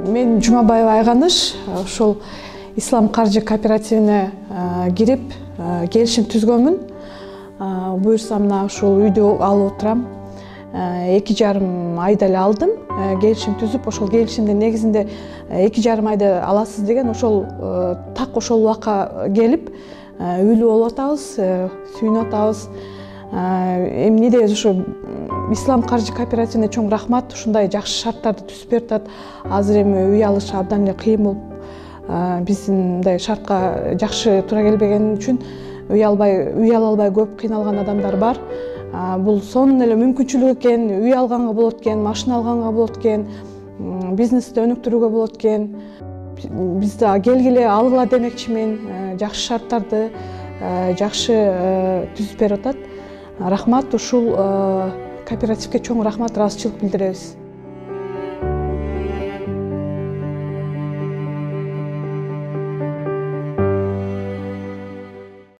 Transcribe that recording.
Мен Жумабаева Айганыш, ошол Ислам каржы кооперативине кирип, келишим түзгөнмүн. Буюрса мына ушул үйдү алып отурам. 2,5 айда эле алдым. Келишим түзүп, ошол келишимдин негизинде 2,5 айда аласыз деген ошол так ошол убакка келип, үйлүү болуп атабыз, сүйүнүп атабыз. Эмне дейбиз, ушу Ислам каржы кооперативине чоң рахмат, ушундай жакшы шарттарды түзүп берип атат. Азыр эми үй алыш абдан эле кыйын болуп, биздин мындай шартка жакшы туура келбеген үчүн үй ала албай көп кыйналган адамдар бар. Бул сонун эле мүмкүнчүлүк экен, үй алганга болот экен, машина алганга болот экен, бизнести өнүктүрүүгө болот экен. Биз да келгиле, алгыла демекчимин, жакшы шарттарды жакшы түзүп берип атат. Рахмат, ушул кооперативге чоң рахмат, ыраазычылык билдиребиз.